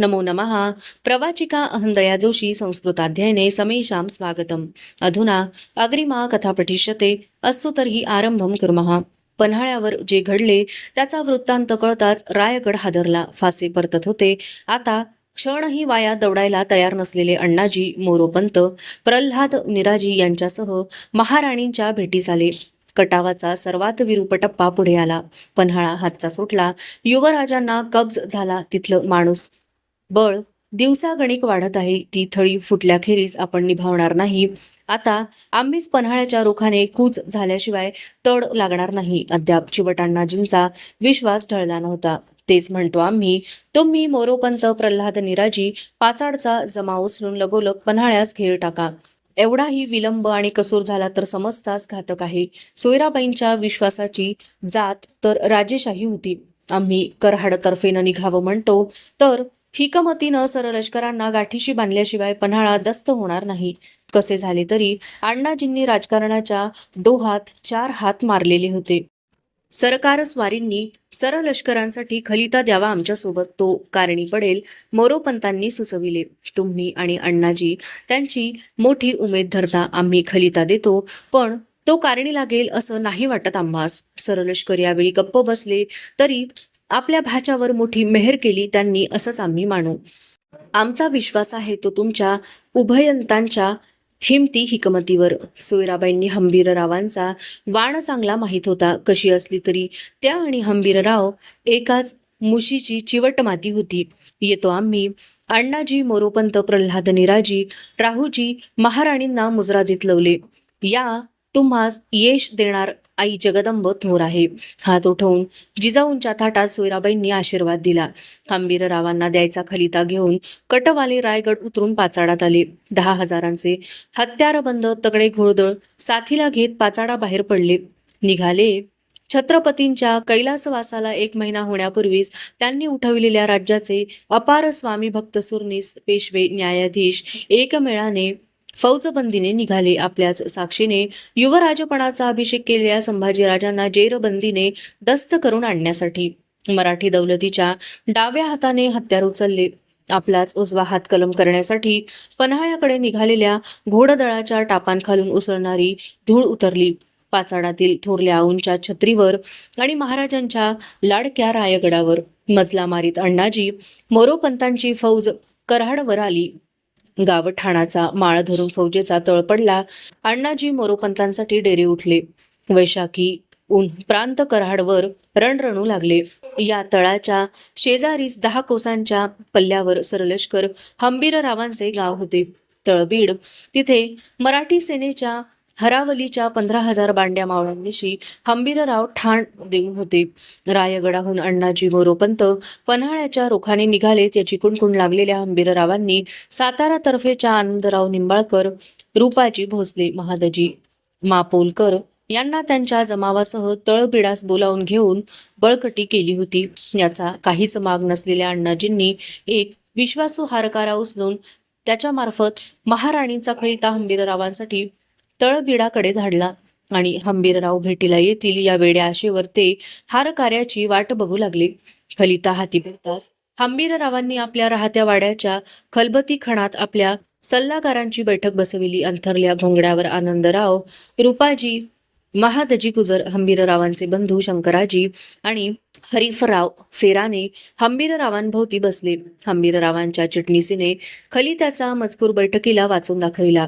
नमो नमः। प्रवाचिका अहंदया जोशी संस्कृताध्ययने समेषां स्वागतम्। अधुना अग्रिमा कथा पठिष्यते। अस्तु तर्हि आरंभं कुर्मः। पन्हाळ्यावर जे घडले त्याचा वृत्तांत कळताच रायगड हादरला. फासे परतत होते. आता क्षणही वाया दौडायला तयार नसलेले अण्णाजी मोरोपंत प्रल्हाद निराजी यांच्यासह महाराणींच्या भेटीस आले. कटावाचा सर्वात विरूप टप्पा पुढे आला. पन्हाळा हातचा सुटला. युवराजांना कब्ज झाला. तिथलं माणूस बळ दिवसागणिक वाढत आहे. ती थळी फुटल्याखेरीज आपण निभावणार नाही. आता आम्हीच पन्हाळ्याच्या रोखाने कूच झाल्याशिवाय तड लागणार नाही. अद्याप चिवटांनाजींचा विश्वास ढळला नव्हता. तेच म्हणतो आम्ही. तुम्ही मोरोपंत प्रल्हाद निराजी पाचाडचा जमा उचलून लगोलग पन्हाळ्यास घेर टाका. एवढाही विलंब आणि कसूर झाला तर समजताच घातक आहे. सोयराबाईंच्या विश्वासाची जात तर राजेशाही होती. आम्ही कराडतर्फेनं निघावं म्हणतो तर हिकमतीनं सरलष्करांना गाठीशी बांधल्याशिवाय पन्हाळा दस्त होणार नाही. कसे झाले तरी अण्णाजींनी राजकारणाच्या डोहात 4 हात मारलेले होते. सरकार स्वारींनी सरलष्करांसाठी खलिता द्यावा आमच्यासोबत, तो कारणी पडेल मोरोपंतांनी सुचविले. तुम्ही आणि अण्णाजी त्यांची मोठी उमेद धरता. आम्ही खलिता देतो, पण तो कारणी लागेल असं नाही वाटत आम्हास. सरलष्कर यावेळी गप्प बसले तरी आपल्या भाच्यावर मोठी मेहर केली त्यांनी असंच आम्ही मानू. आमचा विश्वास आहे तो तुमच्या उभयंतांच्या हिमती हिकमतीवर. सोयराबाईंनी हंबीररावांचा वाण चांगला माहीत होता. कशी असली तरी त्या आणि हंबीरराव एकाच मुशीची चिवट माती होती. येतो आम्ही. अण्णाजी मोरोपंत प्रल्हाद निराजी राहूजी महाराणींना मुजरादीत लवले. या तुम्हास यश देणार आई जगदंब थोर आहे. हात उठवून जिजाऊंच्या थाटात सोयराबाईंनी आशीर्वाद दिला. हंबीररावांना द्यायचा खलिता घेऊन कटवाले रायगड उतरून पाचाडात आले. 10,000 हत्यारबंद तगडे घोळदळ साथीला घेत पाचाडा बाहेर पडले. निघाले. छत्रपतींच्या कैलासवासाला 1 महिना होण्यापूर्वीच त्यांनी उठविलेल्या राज्याचे अपार स्वामी भक्त सुरनीस पेशवे न्यायाधीश एकमेळाने फौजबंदीने निघाले. आपल्याच साक्षीने युवराजपणाचा अभिषेक केलेल्या संभाजीराजांना जेरबंदीने दस्त करून आणण्यासाठी मराठी दौलतीच्या डाव्या हाताने हत्यार उचलले. आपलाच उजवा हात कलम करण्यासाठी पन्हाळ्याकडे निघालेल्या घोडदळाच्या टापांखालून उसळणारी धूळ उतरली. पाचाडातील थोरल्या आऊंच्या छत्रीवर आणि महाराजांच्या लाडक्या रायगडावर मजला मारीत अण्णाजी मोरोपंतांची फौज कराडवर आली. गावठाणाचा माळ धरून फौजेचा तळ पडला. अण्णाजी मोरोपंतांसाठी डेरे उठले. वैशाखी ऊन प्रांत कराडवर रणरणू लागले. या तळाच्या शेजारीच 10 कोसांच्या पल्ल्यावर सरलष्कर हंबीररावांचे गाव होते. तळबीड तिथे मराठी सेनेच्या हरावलीच्या 15,000 बांड्या मावळ्यांनिशी हंबीरराव ठाण देऊन होते. रायगडाहून अण्णाजी मोरोपंत पन्हाळ्याच्या रोखाने निघाले. त्याची कुणकुण लागलेल्या हंबीररावांनी सातारातर्फेच्या आनंदराव निंबाळकर, रूपाजी भोसले, महादजी मापोलकर यांना त्यांच्या जमावासह तळबिडास बोलावून घेऊन बळकटी केली होती. याचा काहीच माग नसलेल्या अण्णाजींनी एक विश्वासू हारकारा उचलून त्याच्यामार्फत महाराणींचा खलिता हंबीररावांसाठी तळबिडाकडे धाडला आणि हंबीरराव भेटीला येतील या वेड्या आशेवर ते हारकार्याची वाट बघू लागले. खलिता हाती भेटताच हंबीररावांनी आपल्या राहत्या वाड्याच्या खलबती खणात आपल्या सल्लागारांची बैठक बसविली. अंथरल्या घोंगड्यावर आनंदराव, रूपाजी, महादजी गुजर, हंबीररावांचे बंधू शंकराजी आणि हरीफराव फेराने हंबीररावांभोवती बसले. हंबीररावांच्या चिटणीसीने खलित्याचा मजकूर बैठकीला वाचून दाखविला.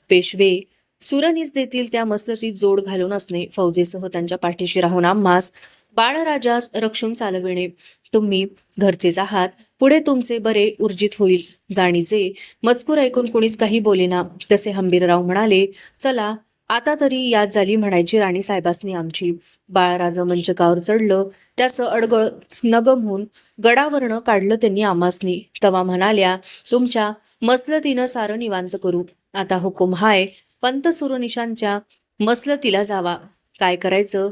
पेशवे सुरनीस देतील त्या मसलतीत जोड घालून असणे, फौजेसह त्यांच्या पाठीशी राहून आम्हास बाळराजास रक्षून चालविणे. तुम्ही घरचेच आहात. पुढे तुमचे बरे उर्जित होईल. जाणीजे मजकूर ऐकून कुणीच काही बोलेना. तसे हंबीरराव म्हणाले, चला आता तरी याद झाली म्हणायची राणी साहेबासनी आमची. बाळराज मंचकावर चढलं. त्याचं अडगळ नगम होऊन गडावरनं काढलं त्यांनी आम्हासनी. तवा म्हणाल्या, तुमच्या मसलतीनं सारं निवांत करू. आता हुकूम हाय, पंत सुरनिशांच्या मसलतीला जावा. काय करायचं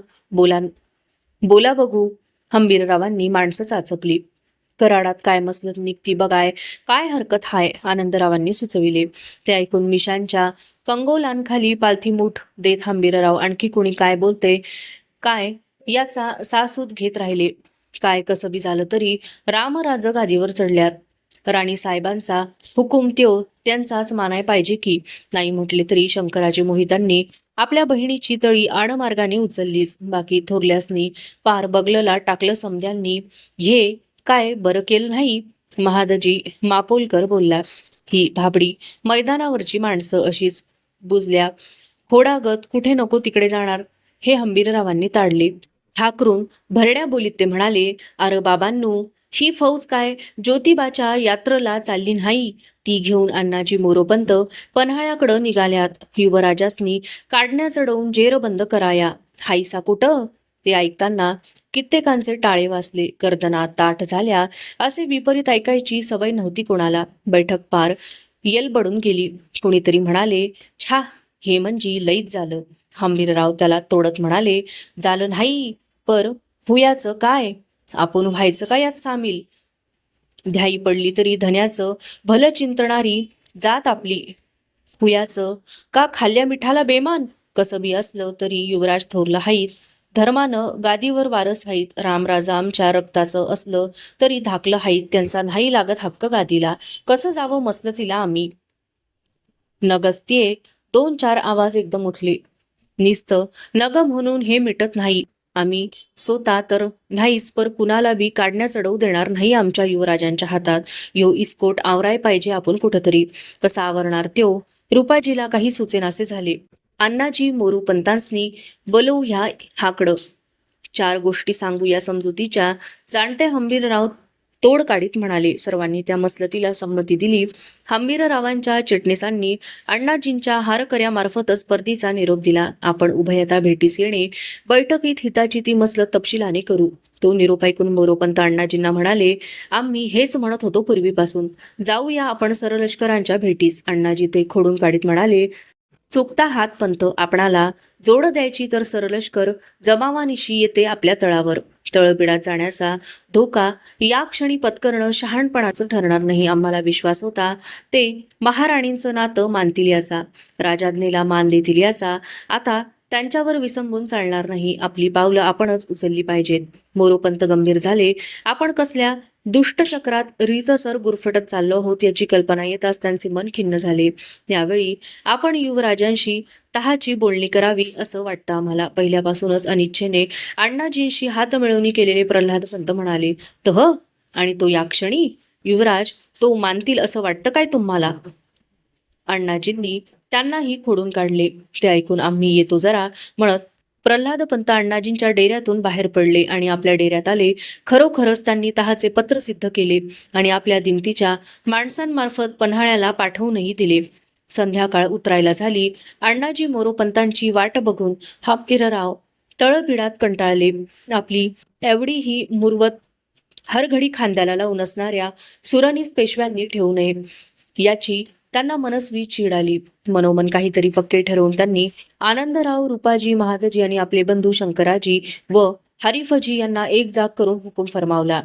बोला बघू. हंबीररावांनी माणसं चाचपली. कराडात काय मसलत निघती बघाय काय हरकत हाय, आनंदरावांनी सुचविले. ते ऐकून मिशांच्या कंगोलांखाली पालथीमूठ देत हंबीरराव आणखी कुणी काय बोलते काय याचा सासूद घेत राहिले. काय कसं बी झालं तरी रामराज गादीवर चढल्यात. राणी साहेबांचा हुकूम त्यो त्यांचाच मानाय पाहिजे की. नाही म्हटले तरी शंकराजी मोहितांनी आपल्या बहिणीची तळी आडमार्गाने उचललीच. बाकी थोरल्यासनी पार बगलला टाकलं समद्यांनी. हे काय बरं केलं नाही. महादजी मापोलकर बोलला. ही भाबडी मैदानावरची माणसं अशीच बुजल्या फोडागत कुठे नको तिकडे जाणार. हे हंबीररावांनी ताडले. हाकरून भरड्या बोलीत ते म्हणाले, अरे बाबांनो, ही फौज काय ज्योतिबाच्या यात्रेला चालली नाही. ती घेऊन अण्णाजी मोरोपंत पन्हाळ्याकडं निघाल्यात. युवराजासनी काढण्या चढवून जेरबंद कराया. हायसा कुठं? ते ऐकताना कित्येकांचे टाळे वाचले. गर्दना ताठ झाल्या. असे विपरीत ऐकायची सवय नव्हती कोणाला. बैठक पार येलबडून गेली. कुणीतरी म्हणाले, छा, हे म्हणजे लईच झालं. हंबीरराव त्याला तोडत म्हणाले, झालं नाही पर हुयाचं काय? आपण व्हायचं का यात सामील? ध्याई पडली तरी धन्याचं भलं चिंतणारी जात आपली. हुयाचं का खाल्ल्या मिठाला बेमान? कसं बी असलं तरी युवराज थोरला हाईत. धर्मानं गादीवर वारस हाईत. रामराजा आमच्या रक्ताचं असलं तरी धाकलं हाईत. त्यांचा नाही लागत हक्क गादीला. कसं जावं मसलतीला आम्ही? नगस्तीये 2-4 आवाज एकदम उठले. निस्तं नग म्हणून हे मिटत नाही. आम्ही स्वतः तर नाहीच, पर कुणाला बी काढण्या चढवू देणार नाही आमच्या युवराजांच्या हातात. यो इस्कोट आवराय पाहिजे आपण कुठंतरी. कसा आवरणार त्यो? रुपाजीला काही सुचेनासे झाले. अण्णाजी मोरोपंतांसनी बोलवू ह्या हाकडं. 4 गोष्टी सांगू या समजुतीच्या. जाणते हंबीरराव तोड काढीत म्हणाले. सर्वांनी त्या मसलतीला संमती दिली. हंबीररावांच्या चिटणीसांनी अण्णाजींच्या हारकऱ्यामार्फतच परतीचा निरोप दिला. आपण उभयता भेटीस येणे, बैठकीत हिताची ती मसलत तपशिलाने करू. तो निरोप ऐकून मोरोपंत अण्णाजींना म्हणाले, आम्ही हेच म्हणत होतो पूर्वीपासून. जाऊया आपण सरलष्करांच्या भेटीस. अण्णाजी ते खोडून काढीत म्हणाले, चुकता हात पंत. आपणाला जोड द्यायची तर सरलष्कर जमावानिशी येते आपल्या तळावर. तळबिडात जाण्याचा धोका या क्षणी पत्करणं शहाणपणाचं ठरणार नाही. आम्हाला विश्वास होता ते महाराणींचं नातं मानतील याचा, राजाज्ञेला मान देतील याचा. आता त्यांच्यावर विसंबून चालणार नाही. आपली पावलं आपणच उचलली पाहिजेत. मोरोपंत गंभीर झाले. आपण कसल्या दुष्टचक्रात रीतसर गुरफटत चाललो आहोत याची कल्पना येताच त्यांचे मन खिन्न झाले. यावेळी आपण युवराजांशी तहाची बोलणी करावी असं वाटतं आम्हाला. पहिल्यापासूनच अनिच्छेने अण्णाजींशी हातमिळवणी केलेले प्रल्हाद पंत म्हणाले, तह, आणि तो या क्षणी? युवराज तो मानतील असं वाटतं काय तुम्हाला? अण्णाजींनी त्यांनाही खोडून काढले. ते ऐकून आम्ही येतो जरा म्हणत प्रल्हाद पंत अण्णाजींच्या डेऱ्यातून बाहेर पडले आणि आपल्या डेऱ्यात आले. खरोखरच त्यांनी तहाचे पत्र सिद्ध केले आणि आपल्या दिमतीच्या माणसांमार्फत पन्हाळ्याला पाठवूनही दिले. संध्याकाळ उतरायला झाली. अण्णाजी मोरोपंतांची वाट बघून हंबीरराव तळबिडात कंटाळले. आपली एवढी ही मुरवत हरघडी खांद्याला लावून असणाऱ्या सुरनीस पेशव्यांनी ठेवू नये याची त्यांना मनस्वी चीड आली. मनोमन काहीतरी पक्के ठरवून त्यांनी आनंदराव, रुपाजी, महादजी आणि आपले बंधू शंकराजी व हरिफजी यांना एक जाग करून हुकूम फरमावला.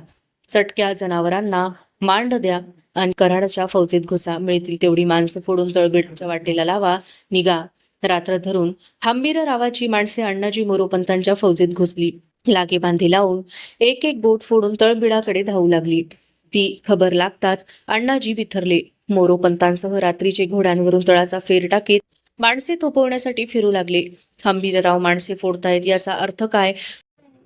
चटक्या जनावरांना मांड द्या आणि कराडच्या फौजेत घुसा. मिळतील तेवढी माणसं फोडून तळबिडाच्या वाटेला लावा. निघा. रात्र धरून हंबीररावाची माणसे अण्णाजी मोरोपंतांच्या फौजेत घुसली. लागे बांधे लावून एक एक बोट फोडून तळबिडाकडे धावू लागली. ती खबर लागताच अण्णाजी बिथरले. मोरोपंतांसह रात्रीचे घोड्यांवरून तळाचा फेर टाकीत माणसे थोपवण्यासाठी फिरू लागले. हंबीरराव माणसे फोडतायत याचा अर्थ काय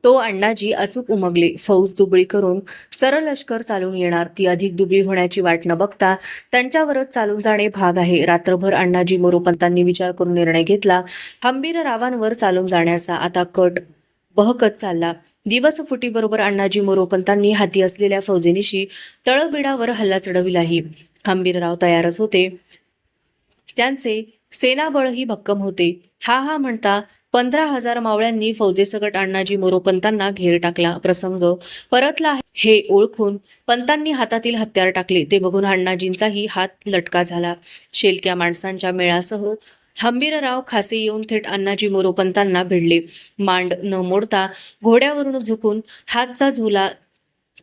तो अण्णाजी अचूक उमगले. फौज दुबळी करून सरळ लष्कर चालून येणार. ती अधिक दुबळी होण्याची वाट न बघता त्यांच्यावरच चालून जाणे भाग आहे. रात्रभर अण्णाजी मोरोपंतांनी विचार करून निर्णय घेतला हंबीररावांवर चालून जाण्याचा. आता कट बहकत चालला. दिवस फुटीबरोबर अण्णाजी मोरोपंतांनी हाती असलेल्या फौजेनिशी तळबिडावर हल्ला चढविलाही. हंबीरराव तयारच होते. त्यांचे सेनाबळही भक्कम होते. हा म्हणता 15,000 मावळ्यांनी फौजेसकट अण्णाजी मोरोपंतांना घेर टाकला. प्रसंग परतला हे ओळखून पंतांनी हातातील हत्यार टाकले. ते बघून अण्णाजींचाही हात लटका झाला. शेलक्या माणसांच्या मेळासह हंबीरराव खासे येऊन थेट अण्णाजी मोरोपंतांना भिडले. मांड न मोडता घोड्यावरून झुकून हातचा झुला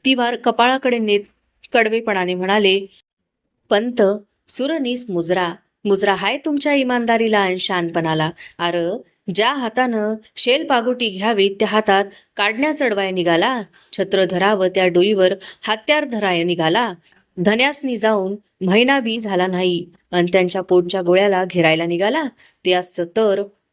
तिवार कपाळाकडे नेत कडवेपणाने म्हणाले, पंत, सुरनीस मुजरा हाय तुमच्या इमानदारीला आणि शानपणाला. अर ज्या हातानं शेल पागोटी घ्यावी त्या हातात काढण्या चढवाय निघाला. छत्र धरावं त्या डोईवर हत्यार धराय निघाला. धन्यासनी जाऊन महिना बी झाला नाही आणि त्यांच्या पोटच्या गोळ्याला घेरायला निघाला. ते असतं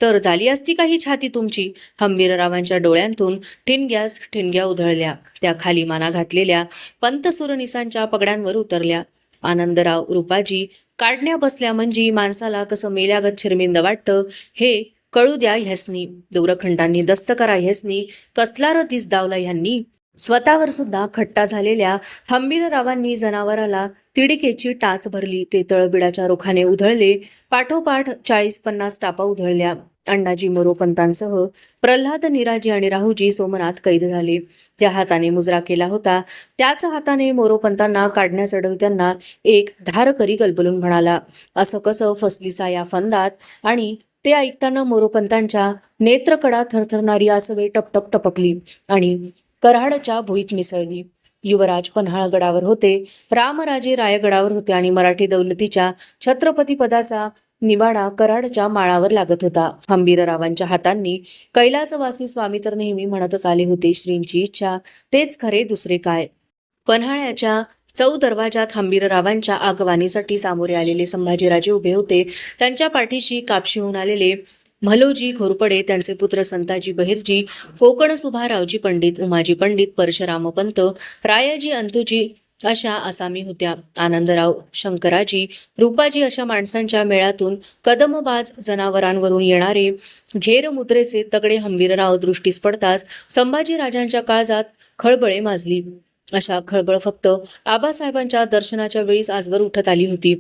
तर झाली असती काही छाती तुमची. हंबीररावांच्या डोळ्यांतून ठिणग्या उधळल्या. त्या खाली माना घातलेल्या पंतसुरनिसांच्या पगड्यांवर उतरल्या. आनंदराव रूपाजी काढण्या बसल्या म्हणजे माणसाला कसं मेल्यागत शिरमिंद वाटतं हे कळू द्या ह्यासनी. दोरखंडांनी दस्त करा ह्यासनी. कसला र दिस दावला ह्यांनी. स्वतःवर सुद्धा खट्टा झालेल्या हंबीररावांनी जनावराला तिडिकेची टाच भरली. ते तळबिडाच्या रोखाने उधळले. पाठोपाठ 40-50 टापा उधळल्या. अण्णाजी मोरोपंतांसह प्रल्हाद, निराजी आणि राहूजी सोमनाथ कैद झाले. त्या हाताने मुजरा केला होता त्याच हाताने मोरोपंतांना काढण्या चढवत्यांना एक धारकरी गलबलून म्हणाला, असं कसं फसलीसा या फंदात. आणि ते ऐकताना मोरोपंतांच्या नेत्रकडा थरथरणारी आसवे टपटप टपकली आणि कराडच्या भुईत मिसळली. युवराज पन्हाळगडावर होते, रामराजे रायगडावर होते आणि मराठी दौलतीच्या छत्रपती पदाचा निवाडा कराडच्या माळावर लागत होता. हंबीररावांच्या हातांनी कैलासवासी स्वामी तर नेहमी म्हणतच आले होते, श्रींची इच्छा तेच खरे दुसरे काय. पन्हाळ्याच्या चौदरवाजात हंबीररावांच्या आगवानीसाठी सामोरे आलेले संभाजीराजे उभे होते. त्यांच्या पाठीशी कापशीहून आलेले म्हालोजी घोरपडे, त्यांचे पुत्र संताजी बहिर्जी, कोकण सुभा रावजी पंडित, उमाजी पंडित, परशुराम पंत, रायाजी अंतुजी अशा आसामी होत्या. आनंदराव, शंकराजी, रूपाजी अशा माणसांच्या मेळातून कदमबाज जनावरांवरून येणारे घेरमुद्रेचे तगडे हंबीरराव दृष्टीस पडताच संभाजीराजांच्या काळजात खळबळे माजली. अशा खळबळ फक्त आबासाहेबांच्या दर्शनाच्या वेळीच आजवर उठत आली होती.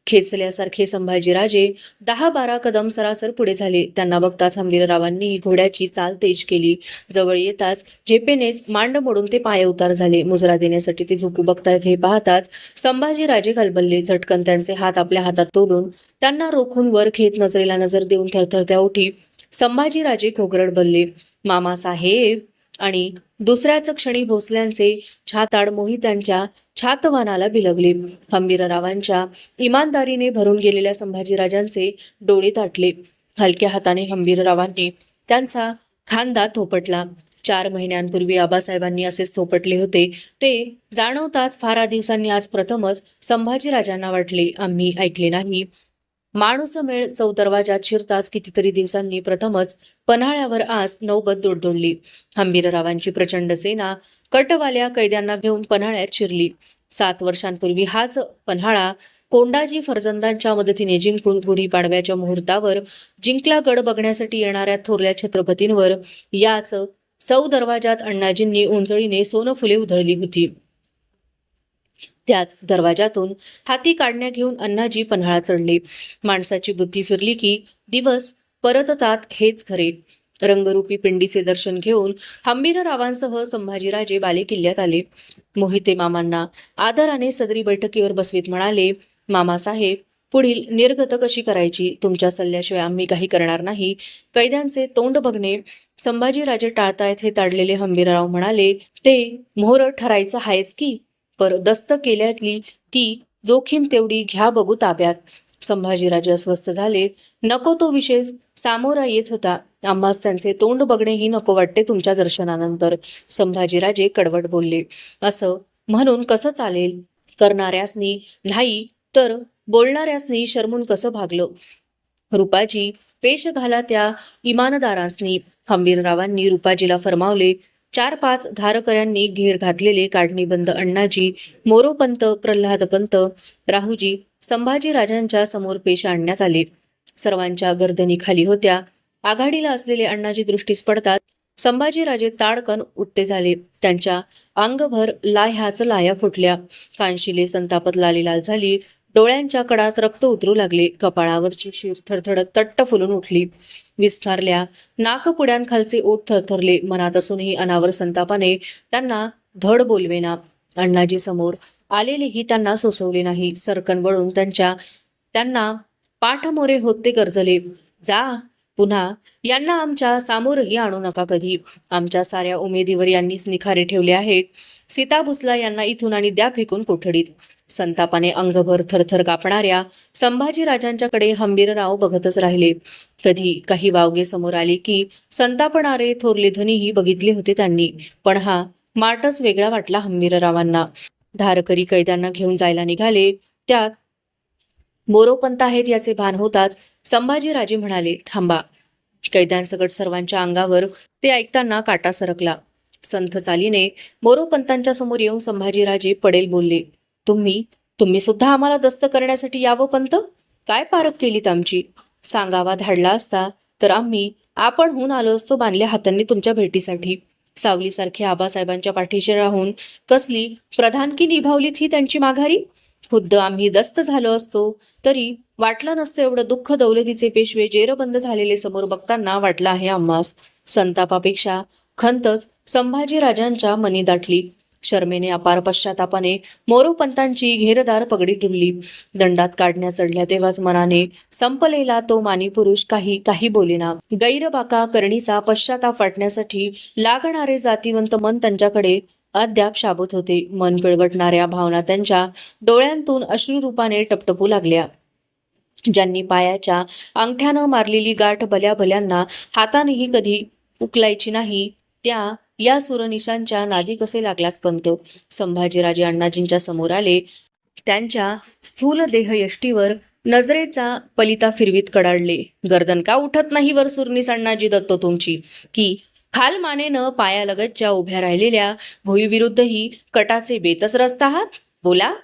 खेचल्यासारखे संभाजीराजे 10-12 कदम सरासर पुढे झाले. त्यांना बघताच हंबीररावांनी घोड्याची चाल तेज केली. जवळ येताच झेपेनेच मांड मोडून ते पाय उतार झाले. मुजरा देण्यासाठी ते झोपू बघतायत हे पाहताच संभाजीराजे गलबलले. झटकन त्यांचे हात आपल्या हातात तोडून त्यांना रोखून वर घेत नजरेला नजर देऊन थरथरत्या ओठी संभाजीराजे घोगरड बोलले, मामासाहेब. आणि दुसऱ्याच क्षणी भोसल्यांचे छाताड मोहित्यांच्या छातवानाला बिलगले. हंबीररावांच्या इमानदारीने भरून गेलेल्या संभाजीराजांचे डोळे ताटले. हलक्या हाताने हंबीररावांनी त्यांचा खांदा थोपटला. 4 महिन्यांपूर्वी आबासाहेबांनी असेच थोपटले होते. ते जाणवताच फार दिवसांनी आज प्रथमच संभाजीराजांना वाटले, आम्ही ऐकले नाही. माणूसमेळ चौदरवाजात शिरताच कितीतरी दिवसांनी प्रथमच पन्हाळ्यावर आज नौबत दोडदोडली. हंबीररावांची प्रचंड सेना कटवाल्या कैद्यांना घेऊन पन्हाळ्यात शिरली. 7 वर्षांपूर्वी हाच पन्हाळा कोंडाजी फर्जंदांच्या मदतीने जिंकून गुढीपाडव्याच्या मुहूर्तावर जिंकला गड बघण्यासाठी येणाऱ्या थोरल्या छत्रपतींवर याच चौदरवाजात अण्णाजींनी उंजळीने सोनफुले उधळली होती. त्याच दरवाजातून हाती काढण्या घेऊन अण्णाजी पन्हाळा चढले. माणसाची बुद्धी फिरली की दिवस परततात हेच खरे. रंगरूपी पिंडीचे दर्शन घेऊन हंबीररावांसह संभाजीराजे बालेकिल्ल्यात आले. मोहिते मामांना आदराने सदरी बैठकीवर बसवीत म्हणाले, मामासाहेब, पुढील निर्गत कशी करायची? तुमच्या सल्ल्याशिवाय आम्ही काही करणार नाही. कैद्यांचे तोंड बघणे संभाजीराजे टाळतायत हे ताडलेले हंबीरराव म्हणाले, ते मोहर ठरायचं आहेच की, पर दस्त केल्यातली ती जोखीम तेवढी घ्या बघू ताब्यात. संभाजीराजे अस्वस्थ झाले. नको तो विषय सामोरा येत होता. आम्हास त्यांचे तोंड बघणेही नको वाटते तुमच्या दर्शनानंतर. संभाजीराजे कडवट बोलले, असं म्हणून कसं चालेल? करणाऱ्यासनी नाही तर बोलणाऱ्यासनी शरमून कसं भागलं? रूपाजी, पेश घाला त्या इमानदारांसनी. हंबीररावांनी रूपाजीला फरमावले. 4-5 धारकऱ्यांनी घेर घातलेले काढणीबंद अण्णाजी, मोरोपंत, प्रल्हादपंत, राहूजी संभाजीराजांच्या समोर पेश आणण्यात आले. सर्वांच्या गर्दनी खाली होत्या. आघाडीला असलेले अण्णाजी दृष्टीस पडतात संभाजीराजे ताडकन उठते झाले. त्यांच्या अंगभर लाह्याच लाया फुटल्या. कानशिले संतापत लालीलाल झाली. डोळ्यांच्या कडात रक्त उतरू लागले. कपाळावरची शीर थरथडत तट्ट फुलून उठली. विस्फारल्या नाकपुड्यांखालचे ओठ थरथरले. मनात असूनही अनावर संतापाने त्यांना धड बोलवेना. अण्णाजी समोर आलेलेही त्यांना सोसवले नाही. सरकन वळून त्यांना पाठमोरे होत ते गरजले, जा पुन्हा यांना आमच्या सामोरही आणू नका कधी. आमच्या साऱ्या उमेदीवर यांनीच निखारे ठेवले आहेत. सीता भुसला यांना इथून आणि द्या फेकून कोठडीत. संतापाने अंगभर थरथर कापणाऱ्या संभाजीराजांच्याकडे हंबीरराव बघतच राहिले. कधी काही वावगे समोर आले की संतापणारे थोरले धनीही बघितले होते त्यांनी. पण हा माटच वेगळा वाटला हंबीररावांना. धारकरी कैद्यांना घेऊन जायला निघाले. त्यात मोरोपंत आहेत याचे भान होताच संभाजीराजे म्हणाले, थांबा. कैद्यांसकट सर्वांच्या अंगावर ते ऐकताना काटा सरकला. संथ चालीने मोरोपंतांच्या समोर येऊन संभाजीराजे पडेल बोलले, तुम्ही तुम्ही सुद्धा आम्हाला दस्त करण्यासाठी यावं पंत? काय पारख केलीत आमची? सांगावा धाडला असता तर आम्ही आपणहून आलो असतो बांधल्या हातांनी तुमच्या भेटीसाठी. सावलीसारखी आबासाहेबांच्या पाठीशी राहून कसली प्रधानकी निभावलीत ही त्यांची माघारी. खुद्द आम्ही दस्त झालो असतो तरी वाटलं नसतं एवढं दुःख. दौलतीचे पेशवे जेरबंद झालेले समोर बघताना वाटलं आहे आम्हास. संतापापेक्षा खंतच संभाजीराजांच्या मनी दाटली. शर्मेने अपार पश्चातापाने मोरोपंतांची घेरदार पगडी तुडली. दंडात काढण्या चढल्या तेव्हाच मनाने संपलेला तो मानी पुरुष काही काही बोलेना. गैरबाका करणीचा पश्चाताप वाटण्यासाठी लागणारे जातीवंत मन त्यांच्याकडे अद्याप शाबूत होते. मन पिळवटणाऱ्या भावना त्यांच्या डोळ्यांतून अश्रुरूपाने टपटपू लागल्या. ज्यांनी पायाच्या अंगठ्यानं मारलेली गाठ भल्या भल्यांना हातानेही कधी उकलायची नाही, त्या या सुरनिशांच्या नादी कसे लागलात पंत? संभाजीराजे अण्णाजींच्या समोर आले. त्यांच्या स्थूल देहयष्टीवर नजरेचा पलिता फिरवीत कडाडले. गर्दन का उठत नाही वर सुरनीस अण्णाजी दत्त तुमची, की खालमानेनं पायालगतच्या उभ्या राहिलेल्या भुईविरुद्धही कटाचे बेतच रचत आहात? बोला.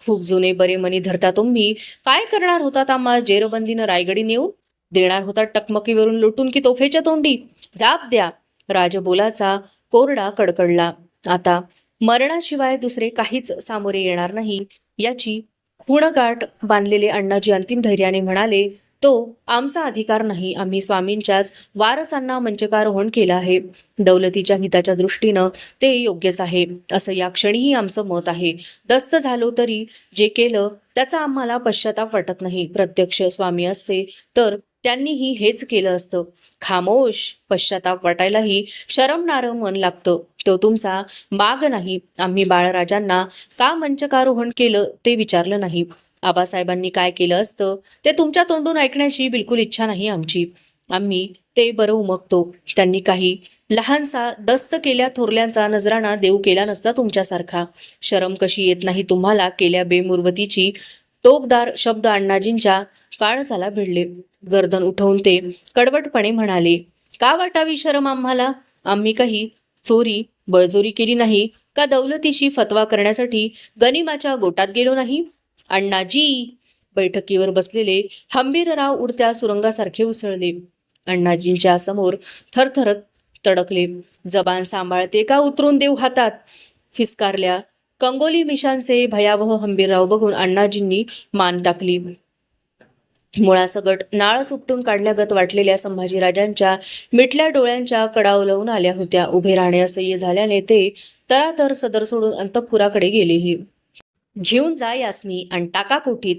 खूप जुने बरे मनी धरता तुम्ही. काय करणार होतात आम्हा जेरबंदीनं रायगडी नेऊन? देणार होता टकमकीवरून लुटून की तोफेच्या तोंडी? जाप द्या. राजबोलाचा कोरडा कडकडला. आता मरणाशिवाय दुसरे काहीच सामोरे येणार नाही याची खूणगाठ बांधलेले अण्णाजी अंतिम धैर्याने म्हणाले, तो आमचा अधिकार नाही. आम्ही स्वामींच्याच वारसांना मंचकारोहण केलं आहे. दौलतीच्या हिताच्या दृष्टीनं ते योग्यच आहे असं या क्षणीही आमचं मत आहे. दस्त झालो तरी जे केलं त्याचा आम्हाला पश्चाताप वाटत नाही. प्रत्यक्ष स्वामी असते तर त्यांनीही हेच केलं असतं. खामोश. पश्चाताप वाटायलाही शरमणारं मन लागतं. तो तुमचा माग नाही. आम्ही बाळराजांना का मंचकारोहण केलं ते विचारलं नाही. आबासाहेबांनी काय केलं असतं ते तुमच्या तोंडून ऐकण्याची बिलकुल इच्छा नाही आमची. आम्ही ते बरं उमगतो. त्यांनी काही लहानसा दस्त केल्या थोरल्यांचा नजराणा देऊ केला नसता तुमच्यासारखा. शरम कशी येत नाही तुम्हाला केल्या बेमुरवतीची. टोकदार शब्द अण्णाजींच्या काळजाला भिडले. गर्दन उठवून ते कडवटपणे म्हणाले, का वाटावी शरम आम्हाला? आम्ही काही चोरी बळजोरी केली नाही का दौलतीशी फतवा करण्यासाठी गनिमाच्या गोटात गेलो नाही? अण्णाजी. बैठकीवर बसलेले हंबीरराव उडत्या सुरंगासारखे उसळले. अण्णाजींच्या समोर थरथरत तडकले. जबान सांभाळते का उतरून देऊ हातात? फिसकारल्या कंगोली मिशांचे भयावह हंबीरराव बघून अण्णाजींनी मान टाकली. मुळासकट नाळच उपटून काढल्यागत वाटलेल्या संभाजीराजांच्या मिटल्या डोळ्यांच्या कडा उलवून आल्या होत्या. उभे राहणे असह्य झाल्याने ते तरातर सदर सोडून अंतःपुराकडे गेलेही. घेऊन जा यासनी आणि टाका कोठीत.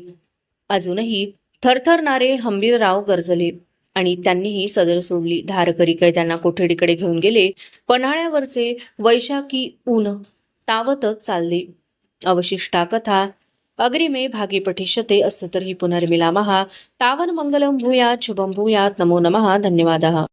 अजूनही थरथरणारे हंबीरराव गरजले आणि त्यांनीही सदर सोडली. धारकरी कैद्यांना कोठडीकडे घेऊन गेले. पन्हाळ्यावरचे वैशाखी ऊन तावतच चालले. अवशिष्टा कथा अग्रिमे भागे पठिष्यते. अस्य तर्हि पुनर्मिलामः. तावन् मंगलं भूयात् शुभं भूयात्. नमो नमः. धन्यवादः.